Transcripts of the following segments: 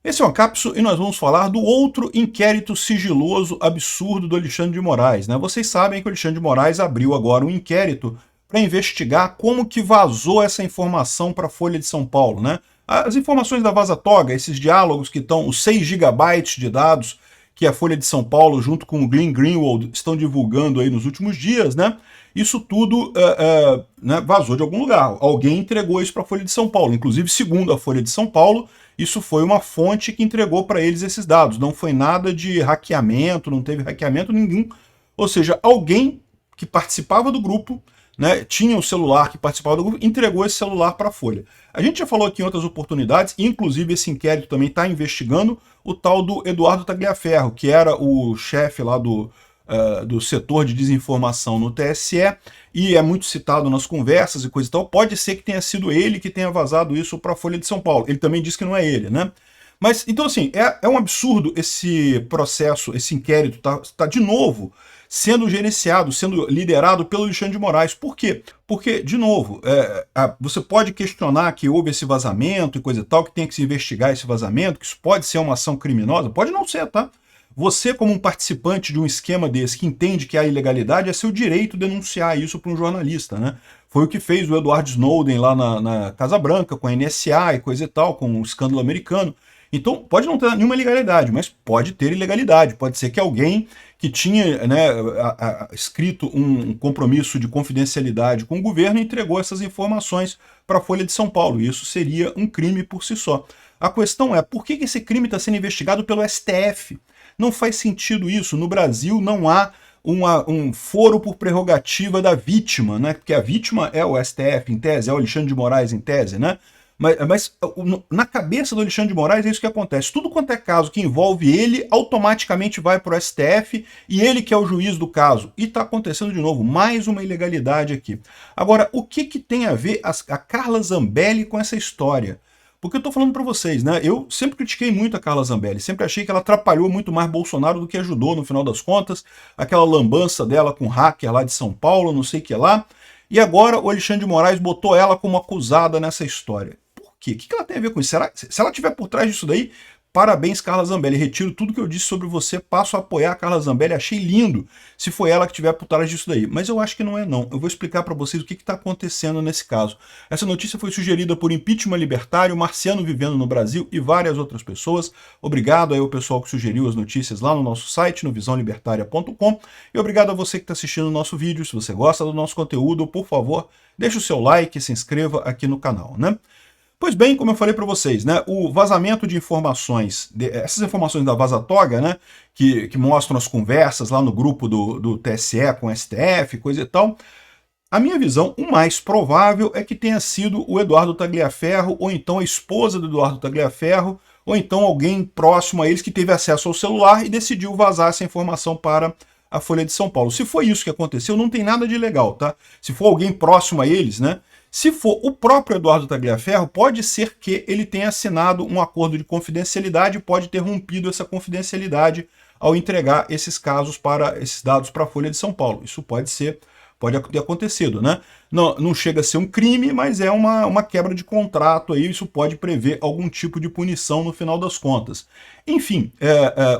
Esse é o Ancapso e nós vamos falar do outro inquérito sigiloso absurdo do Alexandre de Moraes, né? Vocês sabem que o Alexandre de Moraes abriu agora um inquérito para investigar como que vazou essa informação para a Folha de São Paulo, né? As informações da Vaza Toga, esses diálogos que estão, os 6 gigabytes de dados que a Folha de São Paulo, junto com o Glenn Greenwald, estão divulgando aí nos últimos dias, né? Isso tudo né, vazou de algum lugar. Alguém entregou isso para a Folha de São Paulo. Inclusive, segundo a Folha de São Paulo, isso foi uma fonte que entregou para eles esses dados. Não foi nada de hackeamento, não teve hackeamento nenhum. Ou seja, alguém que participava do grupo, né, tinha um celular que participava do grupo, entregou esse celular para a Folha. A gente já falou aqui em outras oportunidades, inclusive esse inquérito também está investigando o tal do Eduardo Tagliaferro, que era o chefe lá do setor de desinformação no TSE, e é muito citado nas conversas e coisa e tal. Pode ser que tenha sido ele que tenha vazado isso para a Folha de São Paulo. Ele também disse que não é ele, né? Mas, então assim, é um absurdo esse processo, esse inquérito tá de novo sendo gerenciado, sendo liderado pelo Alexandre de Moraes. Por quê? Porque, de novo, você pode questionar que houve esse vazamento e coisa e tal, que tem que se investigar esse vazamento, que isso pode ser uma ação criminosa, pode não ser, tá? Você, como um participante de um esquema desse que entende que há ilegalidade, é seu direito denunciar isso para um jornalista, né? Foi o que fez o Edward Snowden lá na Casa Branca, com a NSA e coisa e tal, com o escândalo americano. Então, pode não ter nenhuma ilegalidade, mas pode ter ilegalidade. Pode ser que alguém que tinha, né, escrito um compromisso de confidencialidade com o governo entregou essas informações para a Folha de São Paulo. E isso seria um crime por si só. A questão é, por que esse crime está sendo investigado pelo STF? Não faz sentido isso. No Brasil não há um foro por prerrogativa da vítima, né? Porque a vítima é o STF, em tese, é o Alexandre de Moraes, em tese, né? Mas na cabeça do Alexandre de Moraes é isso que acontece. Tudo quanto é caso que envolve ele, automaticamente vai para o STF e ele que é o juiz do caso. E está acontecendo de novo, mais uma ilegalidade aqui. Agora, o que tem a ver a Carla Zambelli com essa história? Porque eu tô falando para vocês, né? Eu sempre critiquei muito a Carla Zambelli, sempre achei que ela atrapalhou muito mais Bolsonaro do que ajudou no final das contas. Aquela lambança dela com o hacker lá de São Paulo, não sei o que lá. E agora o Alexandre de Moraes botou ela como acusada nessa história. Por quê? O que ela tem a ver com isso? Se ela estiver por trás disso daí, parabéns, Carla Zambelli. Retiro tudo que eu disse sobre você, passo a apoiar a Carla Zambelli. Achei lindo se foi ela que estiver por trás disso daí. Mas eu acho que não é, não. Eu vou explicar para vocês o que está acontecendo nesse caso. Essa notícia foi sugerida por Impeachment Libertário, Marciano Vivendo no Brasil e várias outras pessoas. Obrigado aí ao pessoal que sugeriu as notícias lá no nosso site, no visãolibertaria.com. E obrigado a você que está assistindo o nosso vídeo. Se você gosta do nosso conteúdo, por favor, deixe o seu like e se inscreva aqui no canal, né? Pois bem, como eu falei para vocês, né, o vazamento de informações, essas informações da Vaza Toga, né, que mostram as conversas lá no grupo do TSE com o STF, coisa e tal, a minha visão, o mais provável é que tenha sido o Eduardo Tagliaferro, ou então a esposa do Eduardo Tagliaferro, ou então alguém próximo a eles que teve acesso ao celular e decidiu vazar essa informação para a Folha de São Paulo. Se foi isso que aconteceu, não tem nada de ilegal, tá? Se for alguém próximo a eles, né? Se for o próprio Eduardo Tagliaferro, pode ser que ele tenha assinado um acordo de confidencialidade e pode ter rompido essa confidencialidade ao entregar esses dados para a Folha de São Paulo. Isso pode ter acontecido, né? Não chega a ser um crime, mas é uma quebra de contrato aí, isso pode prever algum tipo de punição no final das contas. Enfim,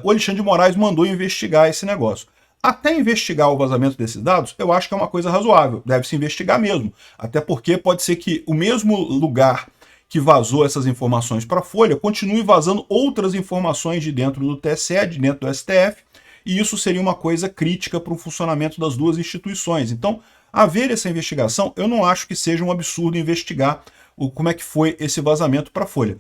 o Alexandre de Moraes mandou investigar esse negócio. Até investigar o vazamento desses dados, eu acho que é uma coisa razoável, deve-se investigar mesmo. Até porque pode ser que o mesmo lugar que vazou essas informações para a Folha continue vazando outras informações de dentro do TSE, de dentro do STF, e isso seria uma coisa crítica para o funcionamento das duas instituições. Então, haver essa investigação, eu não acho que seja um absurdo investigar como é que foi esse vazamento para a Folha.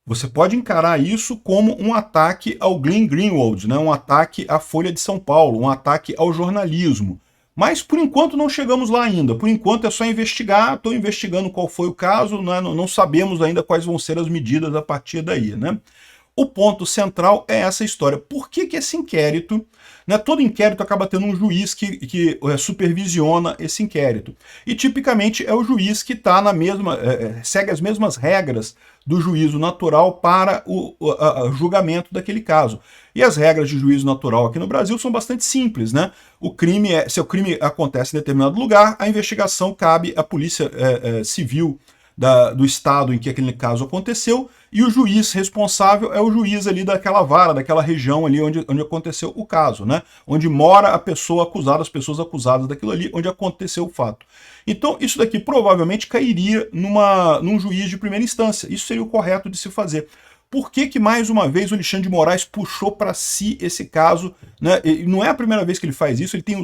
Você pode encarar isso como um ataque ao Glenn Greenwald, né? Um ataque à Folha de São Paulo, um ataque ao jornalismo. Mas, por enquanto, não chegamos lá ainda. Por enquanto, é só investigar. Estou investigando qual foi o caso, né? Não sabemos ainda quais vão ser as medidas a partir daí, né? O ponto central é essa história. Por que esse inquérito, né, todo inquérito acaba tendo um juiz que supervisiona esse inquérito. E tipicamente é o juiz que está segue as mesmas regras do juízo natural para o julgamento daquele caso. E as regras de juízo natural aqui no Brasil são bastante simples, né? Se o crime acontece em determinado lugar, a investigação cabe à Polícia Civil do estado em que aquele caso aconteceu, e o juiz responsável é o juiz ali daquela vara, daquela região ali onde aconteceu o caso, né? Onde mora a pessoa acusada, as pessoas acusadas daquilo ali, onde aconteceu o fato. Então, isso daqui provavelmente cairia num juiz de primeira instância. Isso seria o correto de se fazer. Por que mais uma vez o Alexandre de Moraes puxou para si esse caso, né? E não é a primeira vez que ele faz isso, ele tem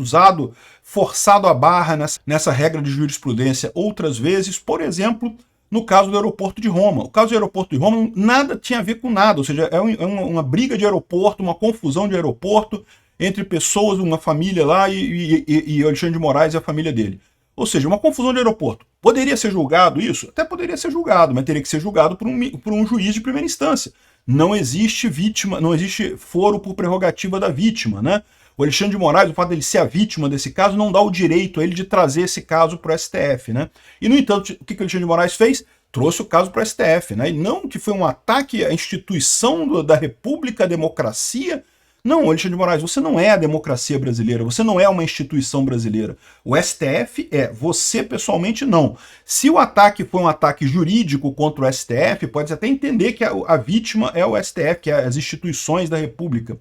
forçado a barra nessa regra de jurisprudência outras vezes, por exemplo, no caso do aeroporto de Roma. O caso do aeroporto de Roma nada tinha a ver com nada, ou seja, é uma briga de aeroporto, uma confusão de aeroporto entre pessoas, uma família lá e o Alexandre de Moraes e a família dele. Ou seja, uma confusão de aeroporto. Poderia ser julgado isso? Até poderia ser julgado, mas teria que ser julgado por um juiz de primeira instância. Não existe vítima, não existe foro por prerrogativa da vítima, né? O Alexandre de Moraes, o fato dele ser a vítima desse caso, não dá o direito a ele de trazer esse caso para o STF, né? E, no entanto, o que o Alexandre de Moraes fez? Trouxe o caso para o STF, né? E não que foi um ataque à instituição da República, à democracia. Não, Alexandre de Moraes, você não é a democracia brasileira, você não é uma instituição brasileira. O STF é, você pessoalmente não. Se o ataque foi um ataque jurídico contra o STF, pode até entender que a vítima é o STF, que é as instituições da República.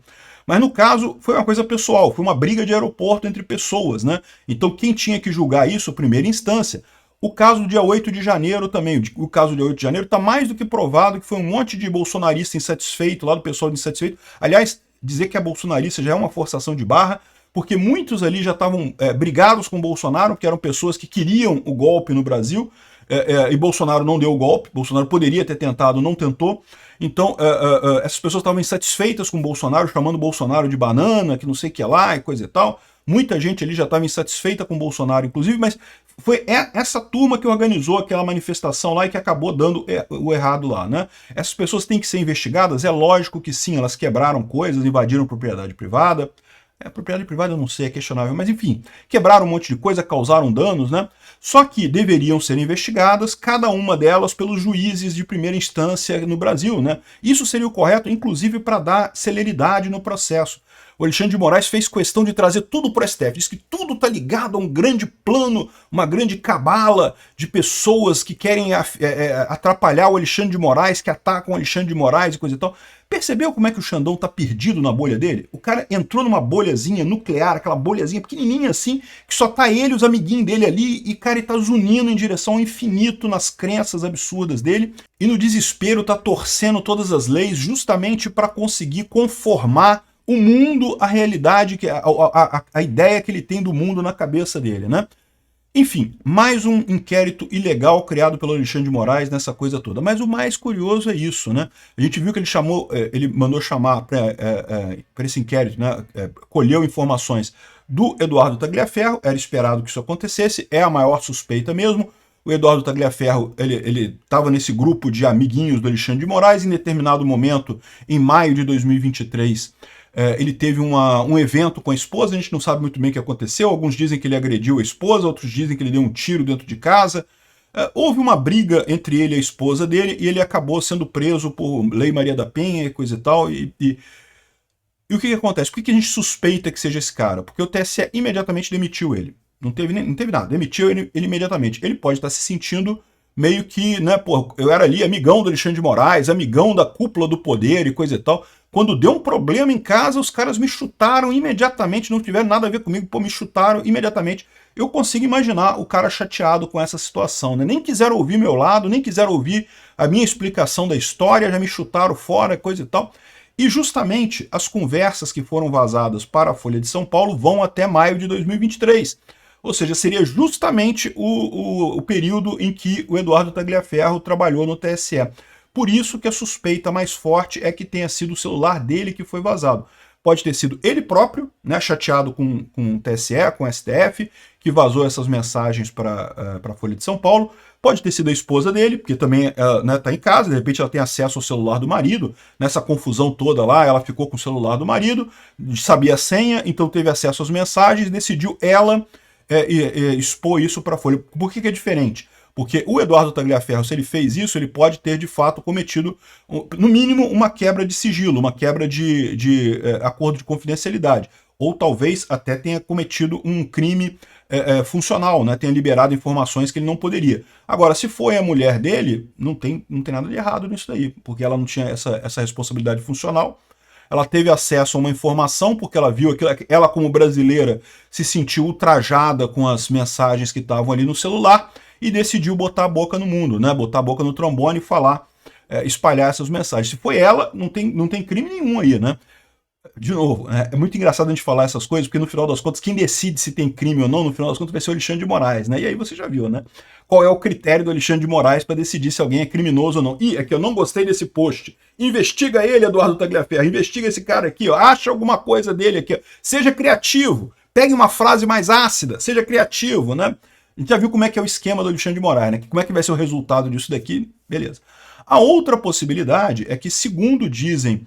Mas no caso, foi uma coisa pessoal, foi uma briga de aeroporto entre pessoas, né? Então quem tinha que julgar isso, primeira instância. O caso do dia 8 de janeiro também, o caso do dia 8 de janeiro está mais do que provado que foi um monte de bolsonarista insatisfeito, lá do pessoal de insatisfeito. Aliás, dizer que é bolsonarista já é uma forçação de barra, porque muitos ali já estavam brigados com Bolsonaro, que eram pessoas que queriam o golpe no Brasil, e Bolsonaro não deu o golpe, Bolsonaro poderia ter tentado, não tentou. Então, essas pessoas estavam insatisfeitas com Bolsonaro, chamando Bolsonaro de banana, que não sei o que lá e coisa e tal. Muita gente ali já estava insatisfeita com Bolsonaro, inclusive, mas foi essa turma que organizou aquela manifestação lá e que acabou dando o errado lá, né? Essas pessoas têm que ser investigadas? É lógico que sim, elas quebraram coisas, invadiram propriedade privada. Propriedade privada eu não sei, é questionável, mas enfim, quebraram um monte de coisa, causaram danos, né? Só que deveriam ser investigadas, cada uma delas pelos juízes de primeira instância no Brasil, né? Isso seria o correto, inclusive para dar celeridade no processo. O Alexandre de Moraes fez questão de trazer tudo para o STF, diz que tudo está ligado a um grande plano, uma grande cabala de pessoas que querem atrapalhar o Alexandre de Moraes, que atacam o Alexandre de Moraes e coisa e tal. Percebeu como é que o Xandão está perdido na bolha dele? O cara entrou numa bolhazinha nuclear, aquela bolhazinha pequenininha assim, que só tá ele e os amiguinhos dele ali, e cara, ele tá zunindo em direção ao infinito nas crenças absurdas dele, e no desespero tá torcendo todas as leis justamente para conseguir conformar o mundo, a realidade, a ideia que ele tem do mundo na cabeça dele, né? Enfim, mais um inquérito ilegal criado pelo Alexandre de Moraes nessa coisa toda. Mas o mais curioso é isso, né? A gente viu que ele mandou chamar para esse inquérito, né? Colheu informações do Eduardo Tagliaferro, era esperado que isso acontecesse, é a maior suspeita mesmo. O Eduardo Tagliaferro, ele estava nesse grupo de amiguinhos do Alexandre de Moraes, em determinado momento, em maio de 2023, ele teve um evento com a esposa, a gente não sabe muito bem o que aconteceu, alguns dizem que ele agrediu a esposa, outros dizem que ele deu um tiro dentro de casa. Houve uma briga entre ele e a esposa dele, e ele acabou sendo preso por Lei Maria da Penha e coisa e tal, e o que acontece? Por que a gente suspeita que seja esse cara? Porque o TSE imediatamente demitiu ele. Não teve nada, demitiu ele imediatamente. Ele pode estar se sentindo meio que, né, pô, eu era ali amigão do Alexandre de Moraes, amigão da cúpula do poder e coisa e tal. Quando deu um problema em casa, os caras me chutaram imediatamente, não tiveram nada a ver comigo, pô, me chutaram imediatamente. Eu consigo imaginar o cara chateado com essa situação, né? Nem quiseram ouvir meu lado, nem quiseram ouvir a minha explicação da história, já me chutaram fora, coisa e tal. E justamente as conversas que foram vazadas para a Folha de São Paulo vão até maio de 2023. Ou seja, seria justamente o período em que o Eduardo Tagliaferro trabalhou no TSE. Por isso que a suspeita mais forte é que tenha sido o celular dele que foi vazado. Pode ter sido ele próprio, né, chateado com o TSE, com o STF, que vazou essas mensagens para a Folha de São Paulo. Pode ter sido a esposa dele, porque também está em casa, de repente ela tem acesso ao celular do marido. Nessa confusão toda lá, ela ficou com o celular do marido, sabia a senha, então teve acesso às mensagens, decidiu ela expor isso para a Folha. Por que é diferente? Porque o Eduardo Tagliaferro, se ele fez isso, ele pode ter de fato cometido, no mínimo, uma quebra de sigilo, uma quebra de acordo de confidencialidade. ou talvez até tenha cometido um crime funcional, né? Tenha liberado informações que ele não poderia. Agora, se foi a mulher dele, não tem nada de errado nisso daí, porque ela não tinha essa responsabilidade funcional. Ela teve acesso a uma informação porque ela viu aquilo, ela como brasileira se sentiu ultrajada com as mensagens que estavam ali no celular e decidiu botar a boca no mundo, né? Botar a boca no trombone e falar, espalhar essas mensagens. Se foi ela, não tem crime nenhum aí, né? De novo, é muito engraçado a gente falar essas coisas, porque no final das contas, quem decide se tem crime ou não, no final das contas, vai ser o Alexandre de Moraes, né? E aí você já viu, né? Qual é o critério do Alexandre de Moraes para decidir se alguém é criminoso ou não? Ih, é que eu não gostei desse post. Investiga ele, Eduardo Tagliaferro. Investiga esse cara aqui, ó. Acha alguma coisa dele aqui, ó. Seja criativo. Pegue uma frase mais ácida. Seja criativo, né? A gente já viu como é que é o esquema do Alexandre de Moraes, né? Como é que vai ser o resultado disso daqui? Beleza. A outra possibilidade é que, segundo dizem,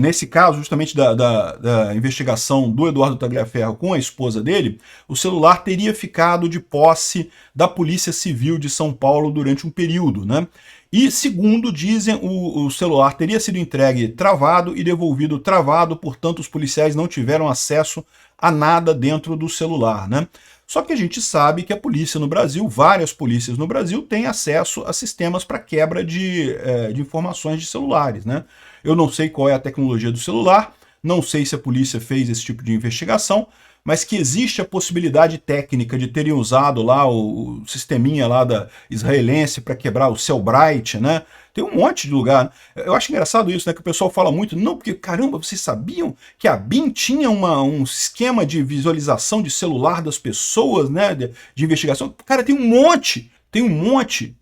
nesse caso, justamente da investigação do Eduardo Tagliaferro com a esposa dele, o celular teria ficado de posse da Polícia Civil de São Paulo durante um período, né? E, segundo dizem, o celular teria sido entregue travado e devolvido travado, portanto os policiais não tiveram acesso a nada dentro do celular, né? Só que a gente sabe que a polícia no Brasil, várias polícias no Brasil, têm acesso a sistemas para quebra de informações de celulares, né? Eu não sei qual é a tecnologia do celular, não sei se a polícia fez esse tipo de investigação, mas que existe a possibilidade técnica de terem usado lá o sisteminha lá da israelense para quebrar o Cellbrite, né? Tem um monte de lugar. Eu acho engraçado isso, né? Que o pessoal fala muito, não, porque, caramba, vocês sabiam que a BIM tinha um esquema de visualização de celular das pessoas, né? De investigação. Cara, tem um monte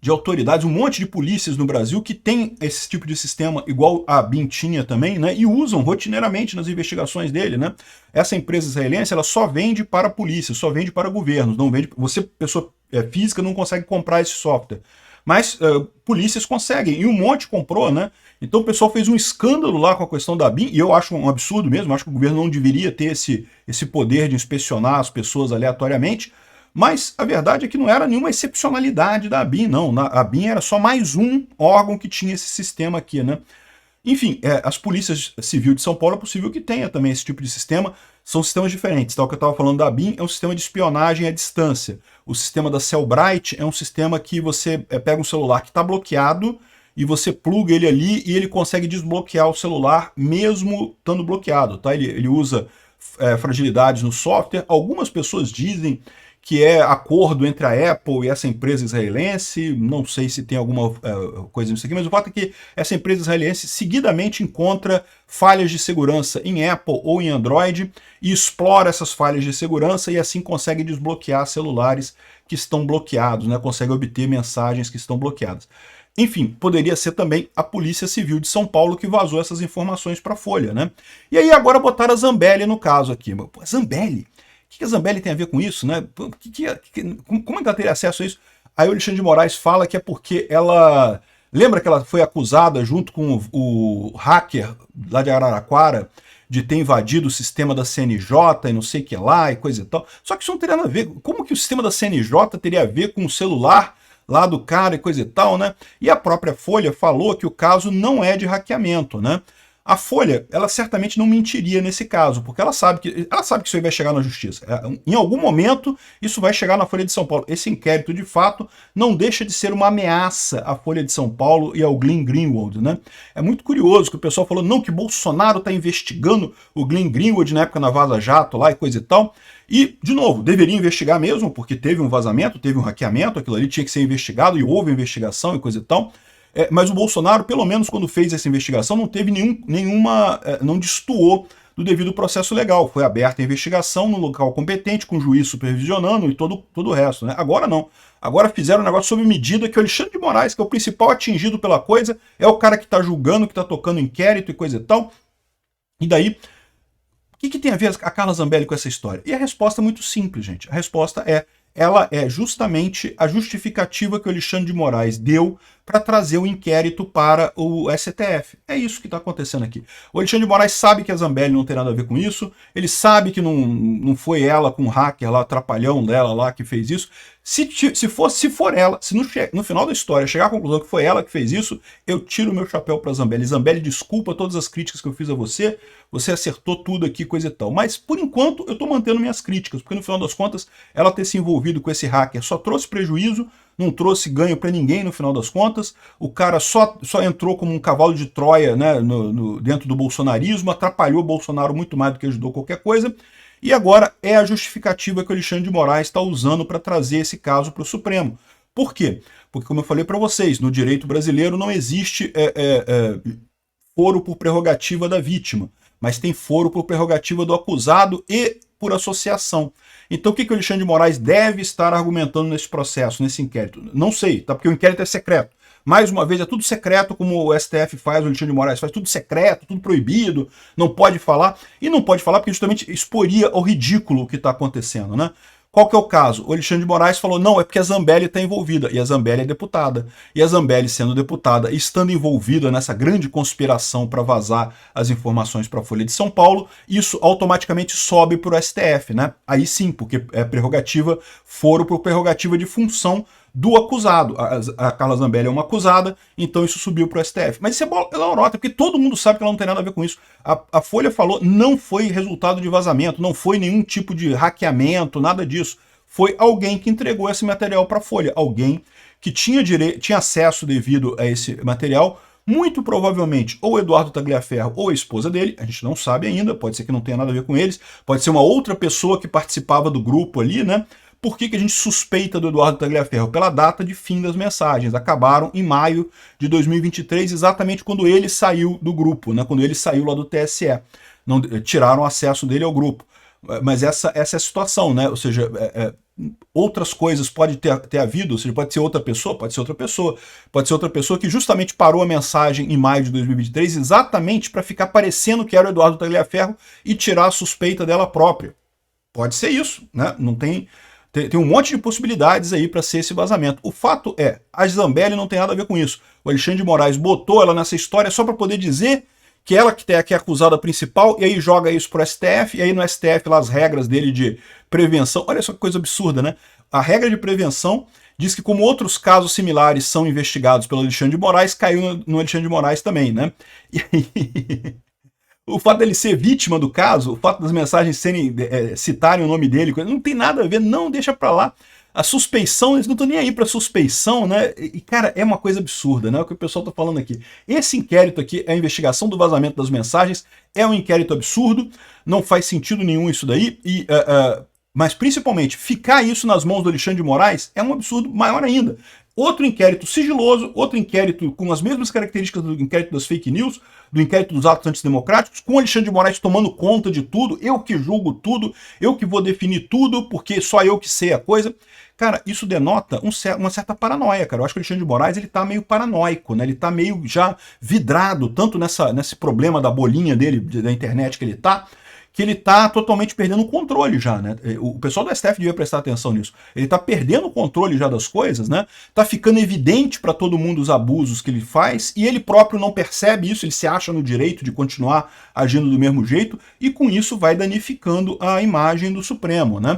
de autoridades, um monte de polícias no Brasil que tem esse tipo de sistema, igual a BIM tinha também, né? E usam rotineiramente nas investigações dele, né? Essa empresa israelense, ela só vende para a polícia, só vende para governos, não vende. Você, pessoa física, não consegue comprar esse software. Mas polícias conseguem, e um monte comprou, né? Então o pessoal fez um escândalo lá com a questão da BIM, e eu acho um absurdo mesmo, acho que o governo não deveria ter esse poder de inspecionar as pessoas aleatoriamente, mas a verdade é que não era nenhuma excepcionalidade da BIM, não. A BIM era só mais um órgão que tinha esse sistema aqui, né? Enfim, as polícias civil de São Paulo é possível que tenha também esse tipo de sistema, são sistemas diferentes. Tá? O que eu estava falando da BIM é um sistema de espionagem à distância. O sistema da Cellbrite é um sistema que você pega um celular que está bloqueado e você pluga ele ali e ele consegue desbloquear o celular mesmo estando bloqueado. Tá? Ele usa fragilidades no software. Algumas pessoas dizem que é acordo entre a Apple e essa empresa israelense, não sei se tem alguma coisa nisso aqui, mas o fato é que essa empresa israelense seguidamente encontra falhas de segurança em Apple ou em Android e explora essas falhas de segurança e assim consegue desbloquear celulares que estão bloqueados, né? Consegue obter mensagens que estão bloqueadas. Enfim, poderia ser também a Polícia Civil de São Paulo que vazou essas informações para a Folha, né? E aí agora botaram a Zambelli no caso aqui. Zambelli? O que a Zambelli tem a ver com isso, né? Como é que ela teria acesso a isso? Aí o Alexandre de Moraes fala que é porque ela... Lembra que ela foi acusada, junto com o hacker lá de Araraquara, de ter invadido o sistema da CNJ e não sei o que lá e coisa e tal? Só que isso não teria nada a ver. Como que o sistema da CNJ teria a ver com o celular lá do cara e coisa e tal, né? E a própria Folha falou que o caso não é de hackeamento, né? A Folha, ela certamente não mentiria nesse caso, porque ela sabe que isso aí vai chegar na justiça. Em algum momento, isso vai chegar na Folha de São Paulo. Esse inquérito, de fato, não deixa de ser uma ameaça à Folha de São Paulo e ao Glenn Greenwald, né? É muito curioso que o pessoal falou, não, que Bolsonaro está investigando o Glenn Greenwald na época na Vaza Jato lá e coisa e tal. E, de novo, deveria investigar mesmo, porque teve um vazamento, teve um hackeamento, aquilo ali tinha que ser investigado e houve investigação e coisa e tal. Mas o Bolsonaro, pelo menos quando fez essa investigação, não teve não destoou do devido processo legal. Foi aberta a investigação no local competente, com o juiz supervisionando e todo o resto, né? Agora não. Agora fizeram um negócio sob medida que o Alexandre de Moraes, que é o principal atingido pela coisa, é o cara que está julgando, que está tocando inquérito e coisa e tal. E daí, o que tem a ver a Carla Zambelli com essa história? E a resposta é muito simples, gente. A resposta ela é justamente a justificativa que o Alexandre de Moraes deu para trazer o inquérito para o STF. É isso que está acontecendo aqui. O Alexandre de Moraes sabe que a Zambelli não tem nada a ver com isso, ele sabe que não foi ela com o hacker lá, trapalhão dela lá que fez isso. Se for ela, se no final da história chegar à conclusão que foi ela que fez isso, eu tiro o meu chapéu para Zambelli. Zambelli, desculpa todas as críticas que eu fiz a você acertou tudo aqui, coisa e tal. Mas, por enquanto, eu estou mantendo minhas críticas, porque no final das contas, ela ter se envolvido com esse hacker só trouxe prejuízo, não trouxe ganho para ninguém no final das contas. O cara só entrou como um cavalo de Troia, né, dentro do bolsonarismo, atrapalhou o Bolsonaro muito mais do que ajudou qualquer coisa. E agora é a justificativa que o Alexandre de Moraes está usando para trazer esse caso para o Supremo. Por quê? Porque, como eu falei para vocês, no direito brasileiro não existe foro por prerrogativa da vítima, mas tem foro por prerrogativa do acusado e por associação. Então o que o Alexandre de Moraes deve estar argumentando nesse processo, nesse inquérito? Não sei, tá? Porque o inquérito é secreto. Mais uma vez, é tudo secreto, como o STF faz, o Alexandre de Moraes faz, tudo secreto, tudo proibido, não pode falar. E não pode falar porque justamente exporia ao ridículo o que está acontecendo, né? Qual que é o caso? O Alexandre de Moraes falou, não, é porque a Zambelli está envolvida, e a Zambelli é deputada. E a Zambelli, sendo deputada, estando envolvida nessa grande conspiração para vazar as informações para a Folha de São Paulo, isso automaticamente sobe para o STF, né? Aí sim, porque é prerrogativa, foro por prerrogativa de função do acusado. A Carla Zambelli é uma acusada, então isso subiu para o STF. Mas isso é lorota, porque todo mundo sabe que ela não tem nada a ver com isso. A Folha falou, não foi resultado de vazamento, não foi nenhum tipo de hackeamento, nada disso. Foi alguém que entregou esse material para a Folha, alguém que tinha acesso devido a esse material, muito provavelmente ou Eduardo Tagliaferro ou a esposa dele, a gente não sabe ainda, pode ser que não tenha nada a ver com eles, pode ser uma outra pessoa que participava do grupo ali, né? Por que a gente suspeita do Eduardo Tagliaferro? Pela data de fim das mensagens. Acabaram em maio de 2023, exatamente quando ele saiu do grupo, né? Quando ele saiu lá do TSE. Não, tiraram acesso dele ao grupo. Mas essa é a situação, né? Ou seja, outras coisas pode ter havido, ou seja, pode ser outra pessoa, pode ser outra pessoa. Pode ser outra pessoa que justamente parou a mensagem em maio de 2023 exatamente para ficar parecendo que era o Eduardo Tagliaferro e tirar a suspeita dela própria. Pode ser isso, né? Não tem... Tem um monte de possibilidades aí para ser esse vazamento. O fato é, a Zambelli não tem nada a ver com isso. O Alexandre de Moraes botou ela nessa história só para poder dizer que ela que é a acusada principal, e aí joga isso pro STF, e aí no STF lá as regras dele de prevenção. Olha só que coisa absurda, né? A regra de prevenção diz que como outros casos similares são investigados pelo Alexandre de Moraes, caiu no Alexandre de Moraes também, né? E aí... O fato dele ser vítima do caso, o fato das mensagens citarem o nome dele, não tem nada a ver, não, deixa pra lá. A suspeição, eles não estão nem aí pra suspeição, né? E, cara, é uma coisa absurda, né? O que o pessoal tá falando aqui. Esse inquérito aqui, a investigação do vazamento das mensagens, é um inquérito absurdo, não faz sentido nenhum isso daí, mas principalmente, ficar isso nas mãos do Alexandre de Moraes é um absurdo maior ainda. Outro inquérito sigiloso, outro inquérito com as mesmas características do inquérito das fake news, do inquérito dos atos antidemocráticos, com o Alexandre de Moraes tomando conta de tudo, eu que julgo tudo, eu que vou definir tudo, porque só eu que sei a coisa. Cara, isso denota uma certa paranoia, cara. Eu acho que o Alexandre de Moraes, ele tá meio paranoico, né? Ele tá meio já vidrado, tanto nesse problema da bolinha dele, da internet que ele tá totalmente perdendo o controle já, né? O pessoal do STF devia prestar atenção nisso. Ele tá perdendo o controle já das coisas, né? Tá ficando evidente para todo mundo os abusos que ele faz, e ele próprio não percebe isso, ele se acha no direito de continuar agindo do mesmo jeito, e com isso vai danificando a imagem do Supremo, né?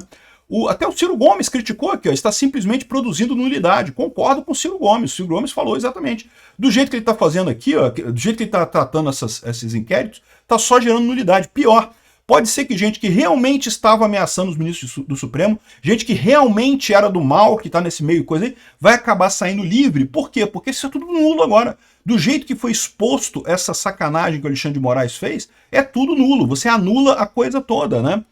Até o Ciro Gomes criticou aqui, ó, está simplesmente produzindo nulidade. Concordo com o Ciro Gomes. O Ciro Gomes falou exatamente. Do jeito que ele está fazendo aqui, ó, do jeito que ele está tratando esses inquéritos, está só gerando nulidade. Pior, pode ser que gente que realmente estava ameaçando os ministros do Supremo, gente que realmente era do mal, que está nesse meio coisa aí, vai acabar saindo livre. Por quê? Porque isso é tudo nulo agora. Do jeito que foi exposto essa sacanagem que o Alexandre de Moraes fez, é tudo nulo. Você anula a coisa toda, né?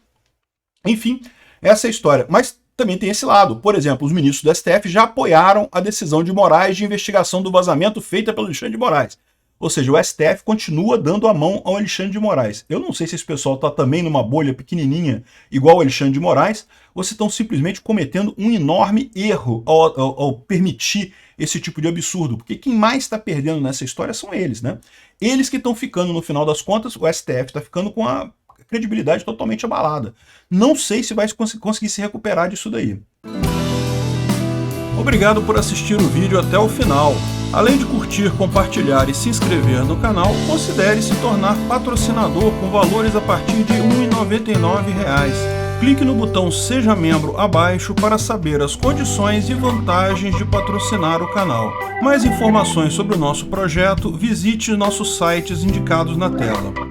Enfim, essa é a história. Mas também tem esse lado. Por exemplo, os ministros do STF já apoiaram a decisão de Moraes de investigação do vazamento feita pelo Alexandre de Moraes. Ou seja, o STF continua dando a mão ao Alexandre de Moraes. Eu não sei se esse pessoal está também numa bolha pequenininha, igual o Alexandre de Moraes, ou se estão simplesmente cometendo um enorme erro ao permitir esse tipo de absurdo. Porque quem mais está perdendo nessa história são eles, né? Eles que estão ficando, no final das contas, o STF está ficando com a credibilidade totalmente abalada. Não sei se vai conseguir se recuperar disso daí. Obrigado por assistir o vídeo até o final. Além de curtir, compartilhar e se inscrever no canal, considere se tornar patrocinador com valores a partir de R$ 1,99. Clique no botão Seja Membro abaixo para saber as condições e vantagens de patrocinar o canal. Mais informações sobre o nosso projeto, visite nossos sites indicados na tela.